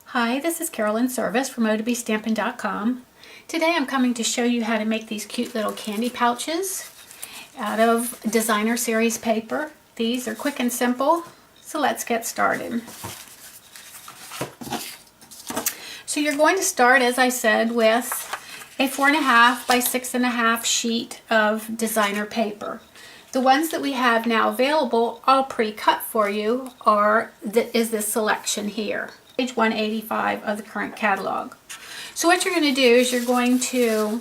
Hi, this is Carolyn Serviss from OTBStampin.com. Today I'm coming to show you how to make these cute little candy pouches out of designer series paper. These are quick and simple, so let's get started. So you're going to start, as I said, with a 4.5 by 6.5 sheet of designer paper. The ones that we have now available, all pre-cut for you, is this selection here. Page 185 of the current catalog. So what you're going to do is you're going to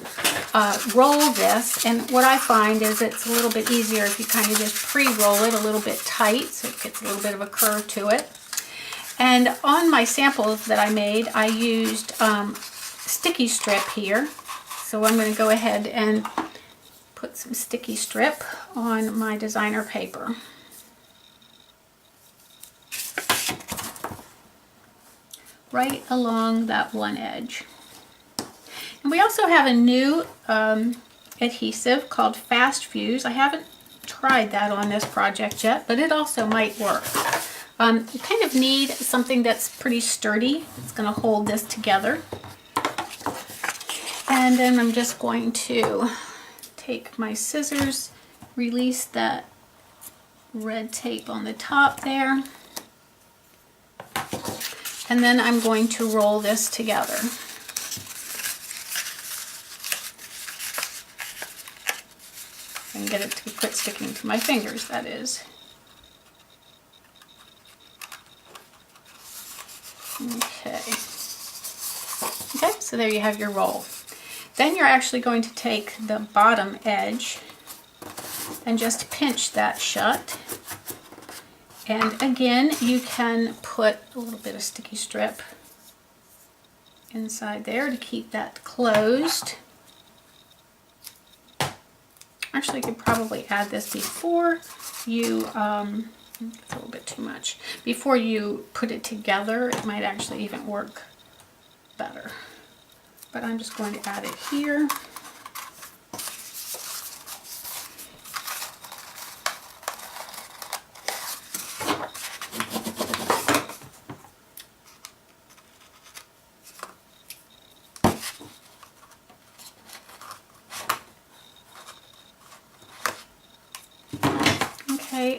roll this, and what I find is it's a little bit easier if you kind of just pre-roll it a little bit tight so it gets a little bit of a curve to it. And on my samples that I made, I used sticky strip here. So I'm going to go ahead and put some sticky strip on my designer paper. Right along that one edge. And we also have a new adhesive called Fast Fuse. I haven't tried that on this project yet, but it also might work. You kind of need something that's pretty sturdy. It's going to hold this together. And then I'm just going to take my scissors, release that red tape on the top there. And then I'm going to roll this together. And get it to quit sticking to my fingers, that is. Okay. Okay, so there you have your roll. Then you're actually going to take the bottom edge and just pinch that shut. And again, you can put a little bit of sticky strip inside there to keep that closed. Actually, you could probably add this before you, it's a little bit too much. Before you put it together, it might actually even work better. But I'm just going to add it here.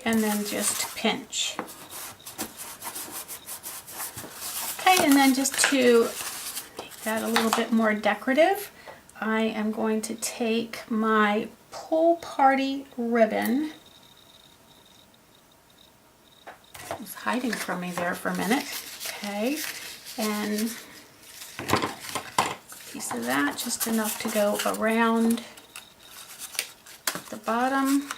And then just pinch. Okay, and then just to make that a little bit more decorative, I am going to take my Pool Party ribbon. It was hiding from me there for a minute. Okay, and a piece of that, just enough to go around the bottom.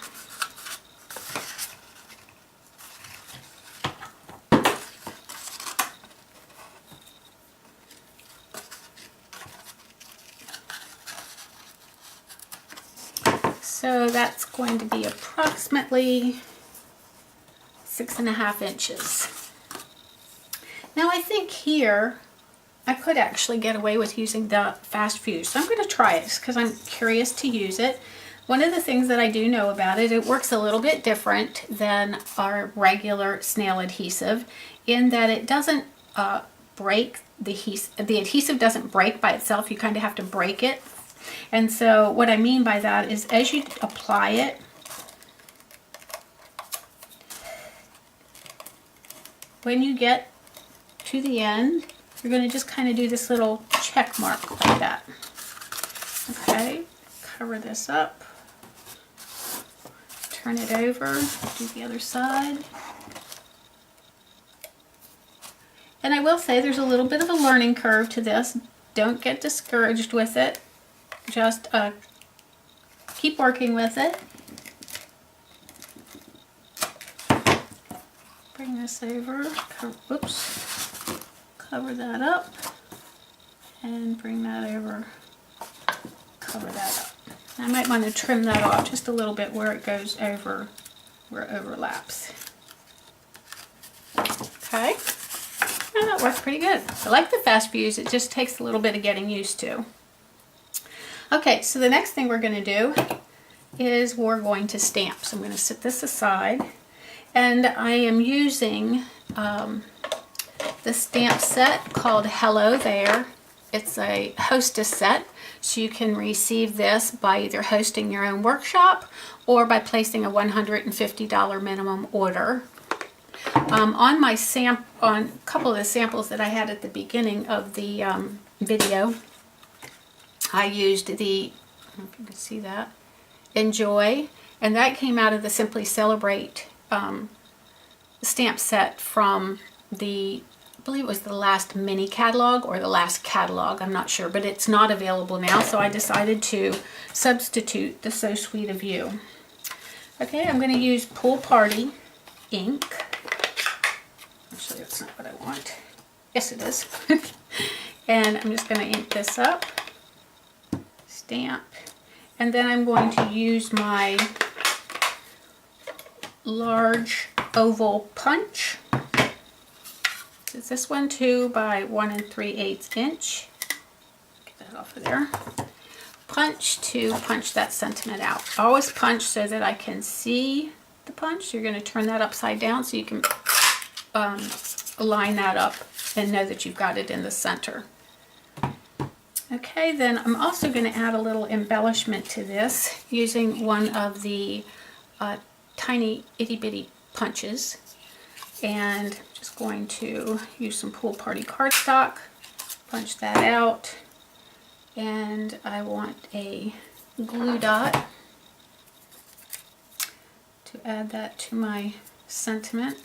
So that's going to be approximately 6.5 inches. Now I think here I could actually get away with using the Fast Fuse. So I'm going to try it because I'm curious to use it. One of the things that I do know about it, it works a little bit different than our regular snail adhesive in that it doesn't break, the adhesive doesn't break by itself. You kind of have to break it. And so what I mean by that is as you apply it, when you get to the end, you're going to just kind of do this little check mark like that. Okay, cover this up, turn it over, do the other side. And I will say there's a little bit of a learning curve to this. Don't get discouraged with it. Just keep working with it. Bring this over, cover that up, and bring that over, cover that up. I might want to trim that off just a little bit where it goes over, where it overlaps. Okay, and that works pretty good. I like the Fast Fuse, it just takes a little bit of getting used to. Okay, so the next thing we're going to do is we're going to stamp. So I'm going to set this aside, and I am using the stamp set called Hello There. It's a hostess set, so you can receive this by either hosting your own workshop or by placing a $150 minimum order. On a couple of the samples that I had at the beginning of the video, I used the, I don't know if you can see that, Enjoy, and that came out of the Simply Celebrate stamp set from the, I believe it was the last mini catalog or the last catalog, I'm not sure, but it's not available now, so I decided to substitute the So Sweet of You. Okay, I'm going to use Pool Party ink. Actually, that's not what I want. Yes, it is. And I'm just going to ink this up, stamp, and then I'm going to use my large oval punch. Is this one 2 by 1 3/8 inch? Get that off of there. Punch to punch that sentiment out. Always punch so that I can see the punch. You're going to turn that upside down so you can line that up and know that you've got it in the center. Okay, then I'm also going to add a little embellishment to this using one of the tiny itty bitty punches, and just going to use some Pool Party cardstock, punch that out, and I want a glue dot to add that to my sentiment.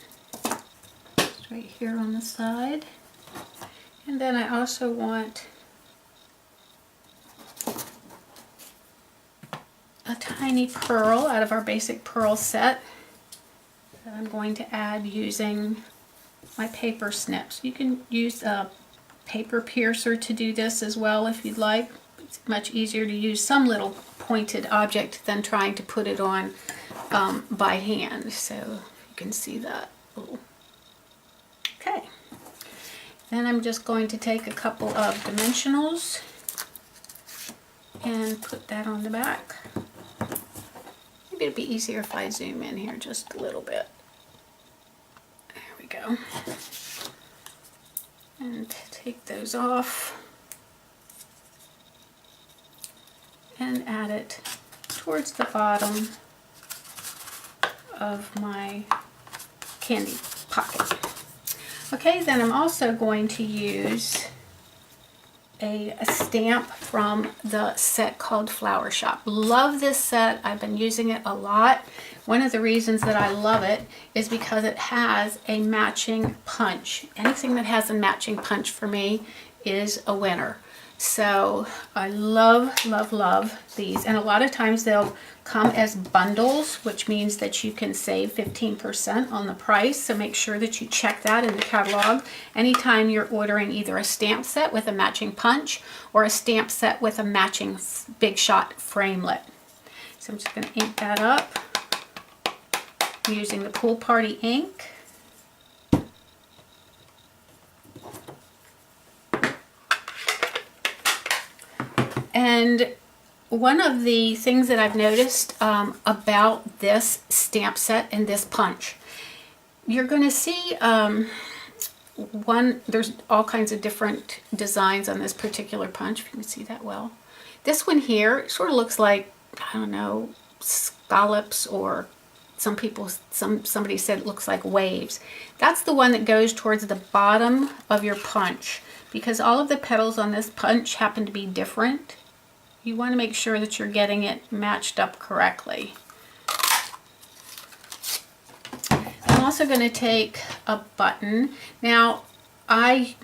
It's right here on the side. And then I also want a tiny pearl out of our basic pearl set that I'm going to add using my paper snips. You can use a paper piercer to do this as well if you'd like. It's much easier to use some little pointed object than trying to put it on by hand. So you can see that. Ooh. Okay. Then I'm just going to take a couple of dimensionals and put that on the back. Maybe it'd be easier if I zoom in here just a little bit. There we go. And take those off and add it towards the bottom of my candy pocket. Okay, then I'm also going to use a stamp from the set called Flower Shop. Love this set. I've been using it a lot. One of the reasons that I love it is because it has a matching punch. Anything that has a matching punch for me is a winner. So I love, love, love these. And a lot of times they'll come as bundles, which means that you can save 15% on the price. So make sure that you check that in the catalog anytime you're ordering either a stamp set with a matching punch or a stamp set with a matching Big Shot framelit. So I'm just going to ink that up using the Pool Party ink. And one of the things that I've noticed about this stamp set and this punch, you're going to see there's all kinds of different designs on this particular punch, if you can see that well. This one here sort of looks like, I don't know, scallops, or somebody said it looks like waves. That's the one that goes towards the bottom of your punch, because all of the petals on this punch happen to be different. You want to make sure that you're getting it matched up correctly. I'm also going to take a button. Now, I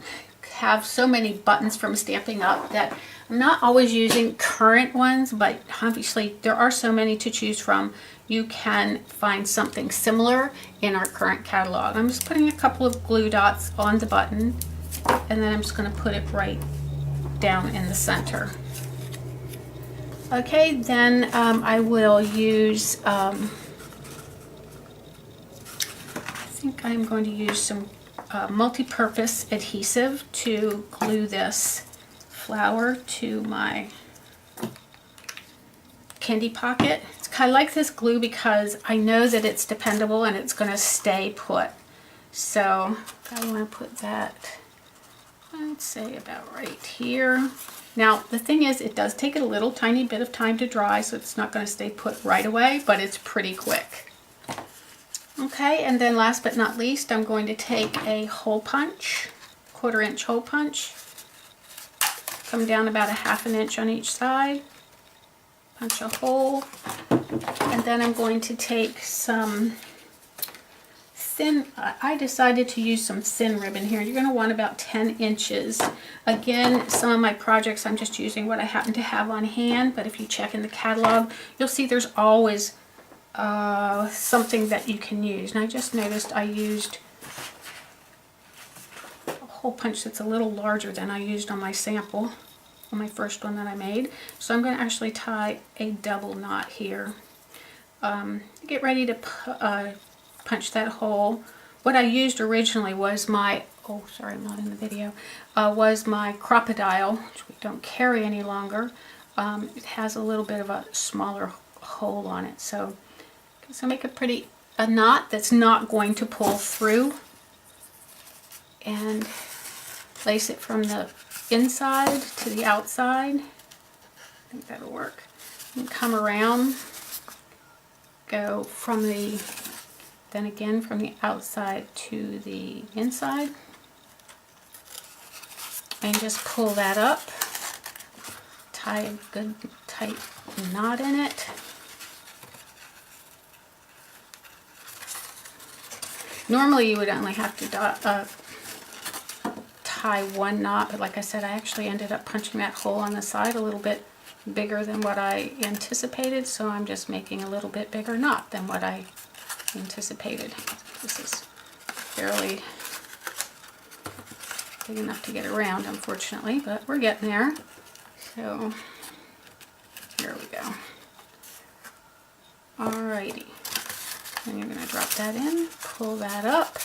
have so many buttons from Stampin' Up! That I'm not always using current ones, but obviously there are so many to choose from. You can find something similar in our current catalog. I'm just putting a couple of glue dots on the button, and then I'm just going to put it right down in the center. Okay, then I will use, I think I'm going to use some multi-purpose adhesive to glue this flower to my candy pocket. I like this glue because I know that it's dependable and it's going to stay put. So I want to put that, I'd say about right here. Now the thing is, it does take a little tiny bit of time to dry, so it's not going to stay put right away, but it's pretty quick. Okay, and then last but not least, I'm going to take a hole punch, 1/4 inch hole punch, come down about 1/2 inch on each side, punch a hole, and then I'm going to take some thin, I decided to use some thin ribbon here. You're going to want about 10 inches. Again, some of my projects I'm just using what I happen to have on hand, but if you check in the catalog, you'll see there's always something that you can use. And I just noticed I used a hole punch that's a little larger than I used on my sample, on my first one that I made. So I'm going to actually tie a double knot here. Get ready to punch that hole. What I used originally was my, oh sorry, I'm not in the video, was my crocodile, which we don't carry any longer. It has a little bit of a smaller hole on it, so make a knot that's not going to pull through, and place it from the inside to the outside. I think that'll work. And come around, go from the, then again from the outside to the inside, and just pull that up, tie a good tight knot in it. Normally you would only have to tie one knot, but like I said, I actually ended up punching that hole on the side a little bit bigger than what I anticipated, so I'm just making a little bit bigger knot than what I anticipated. This is fairly big enough to get around, unfortunately, but we're getting there. So here we go. Alrighty. And you're going to drop that in, pull that up,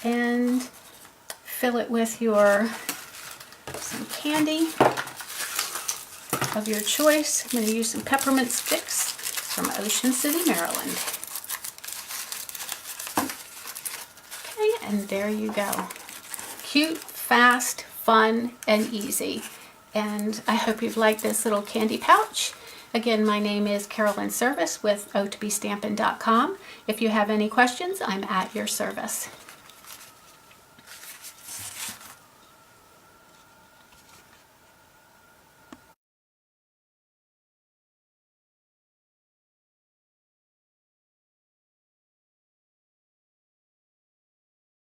and fill it with some candy of your choice. I'm going to use some peppermint sticks from Ocean City, Maryland. Okay, and there you go. Cute, fast, fun, and easy. And I hope you've liked this little candy pouch. Again, my name is Carolyn Serviss with o2bstampin.com. If you have any questions, I'm at your service.